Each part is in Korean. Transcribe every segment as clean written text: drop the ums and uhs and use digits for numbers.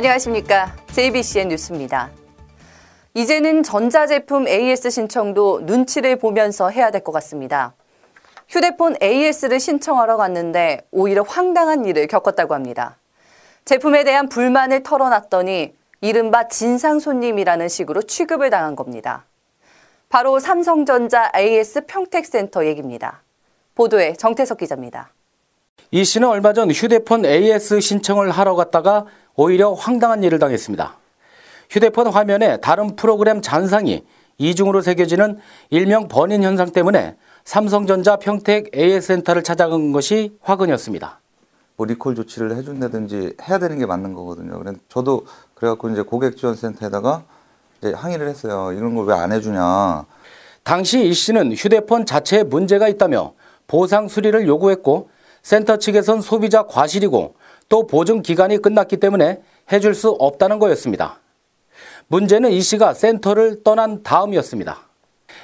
안녕하십니까. JBCN 뉴스입니다. 이제는 전자제품 AS 신청도 눈치를 보면서 해야 될 것 같습니다. 휴대폰 AS를 신청하러 갔는데 오히려 황당한 일을 겪었다고 합니다. 제품에 대한 불만을 털어놨더니 이른바 진상 손님이라는 식으로 취급을 당한 겁니다. 바로 삼성전자 AS 평택센터 얘기입니다. 보도에 정태석 기자입니다. 이 씨는 얼마 전 휴대폰 AS 신청을 하러 갔다가 오히려 황당한 일을 당했습니다. 휴대폰 화면에 다른 프로그램 잔상이 이중으로 새겨지는 일명 번인 현상 때문에 삼성전자 평택 AS 센터를 찾아간 것이 화근이었습니다. 뭐 리콜 조치를 해준다든지 해야 되는 게 맞는 거거든요. 그래서 저도 그래갖고 이제 고객지원센터에다가 이제 항의를 했어요. 이런 걸 왜 안 해주냐. 당시 이 씨는 휴대폰 자체에 문제가 있다며 보상 수리를 요구했고 센터 측에선 소비자 과실이고 또 보증 기간이 끝났기 때문에 해줄 수 없다는 거였습니다. 문제는 이 씨가 센터를 떠난 다음이었습니다.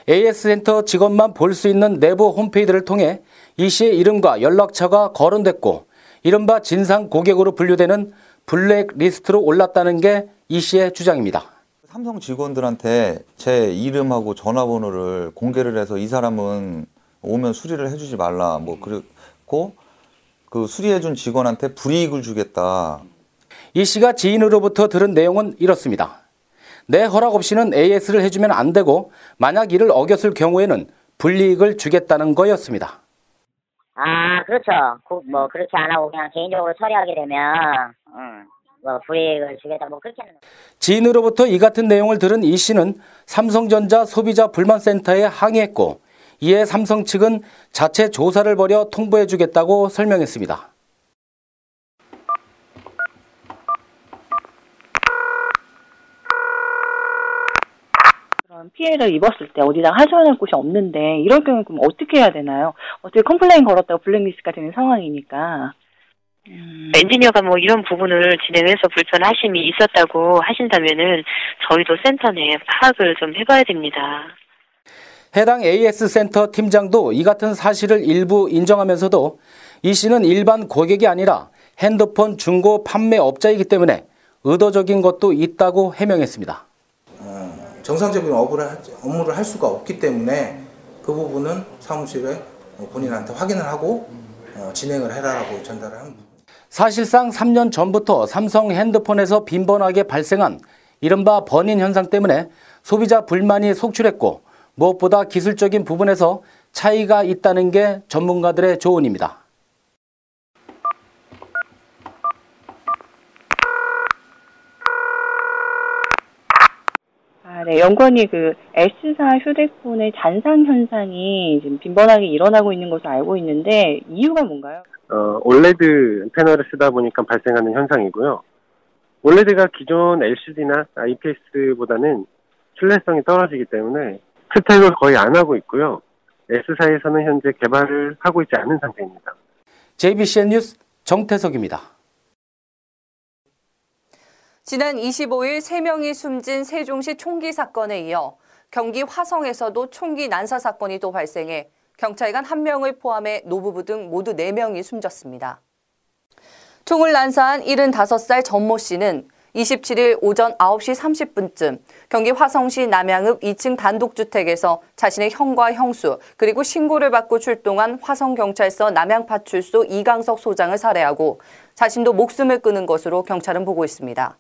AS 센터 직원만 볼 수 있는 내부 홈페이지를 통해 이 씨의 이름과 연락처가 거론됐고 이른바 진상 고객으로 분류되는 블랙리스트로 올랐다는 게 이 씨의 주장입니다. 삼성 직원들한테 제 이름하고 전화번호를 공개를 해서 이 사람은 오면 수리를 해주지 말라. 뭐 그리고 그 수리해준 직원한테 불이익을 주겠다. 이 씨가 지인으로부터 들은 내용은 이렇습니다. 내 허락 없이는 AS를 해주면 안 되고 만약 이를 어겼을 경우에는 불이익을 주겠다는 거였습니다. 아, 그렇죠. 뭐 그렇게 안 하고 그냥 개인적으로 처리하게 되면 뭐 불이익을 주겠다 뭐 그렇게는. 지인으로부터 이 같은 내용을 들은 이 씨는 삼성전자 소비자 불만센터에 항의했고 이에 삼성 측은 자체 조사를 벌여 통보해 주겠다고 설명했습니다. 피해를 입었을 때 어디다 하소연할 곳이 없는데 이럴 경우는 그럼 어떻게 해야 되나요? 어떻게 컴플레인 걸었다고 블랙리스트가 되는 상황이니까. 엔지니어가 뭐 이런 부분을 진행해서 불편하심이 있었다고 하신다면은 저희도 센터 내 파악을 좀 해봐야 됩니다. 해당 AS 센터 팀장도 이 같은 사실을 일부 인정하면서도 이 씨는 일반 고객이 아니라 핸드폰 중고 판매업자이기 때문에 의도적인 것도 있다고 해명했습니다. 정상적인 업무를 할 수가 없기 때문에 그 부분은 사무실에 본인한테 확인을 하고 진행을 해라라고 전달을 합니다. 사실상 3년 전부터 삼성 핸드폰에서 빈번하게 발생한 이른바 번인 현상 때문에 소비자 불만이 속출했고 무엇보다 기술적인 부분에서 차이가 있다는 게 전문가들의 조언입니다. 네, 연관이 그 S사 휴대폰의 잔상 현상이 지금 빈번하게 일어나고 있는 것으로 알고 있는데 이유가 뭔가요? 올레드 패널을 쓰다 보니까 발생하는 현상이고요. 올레드가 기존 LCD나 IPS보다는 신뢰성이 떨어지기 때문에 스택을 거의 안 하고 있고요. S사에서는 현재 개발을 하고 있지 않은 상태입니다. JBCN 뉴스 정태석입니다. 지난 25일 3명이 숨진 세종시 총기 사건에 이어 경기 화성에서도 총기 난사 사건이 또 발생해 경찰관 1명을 포함해 노부부 등 모두 4명이 숨졌습니다. 총을 난사한 75살 전모 씨는 27일 오전 9시 30분쯤 경기 화성시 남양읍 2층 단독주택에서 자신의 형과 형수 그리고 신고를 받고 출동한 화성경찰서 남양파출소 이강석 소장을 살해하고 자신도 목숨을 끊은 것으로 경찰은 보고 있습니다.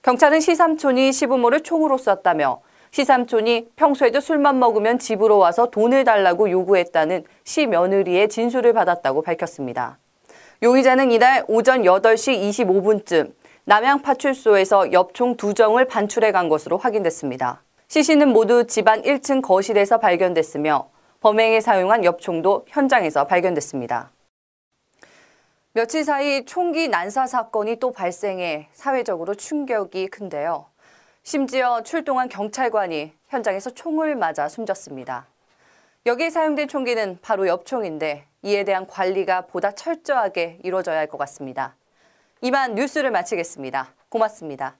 경찰은 시삼촌이 시부모를 총으로 쐈다며 시삼촌이 평소에도 술만 먹으면 집으로 와서 돈을 달라고 요구했다는 시 며느리의 진술을 받았다고 밝혔습니다. 용의자는 이날 오전 8시 25분쯤 남양파출소에서 엽총 2정을 반출해 간 것으로 확인됐습니다. 시신은 모두 집안 1층 거실에서 발견됐으며 범행에 사용한 엽총도 현장에서 발견됐습니다. 며칠 사이 총기 난사 사건이 또 발생해 사회적으로 충격이 큰데요. 심지어 출동한 경찰관이 현장에서 총을 맞아 숨졌습니다. 여기에 사용된 총기는 바로 엽총인데 이에 대한 관리가 보다 철저하게 이루어져야 할 것 같습니다. 이만 뉴스를 마치겠습니다. 고맙습니다.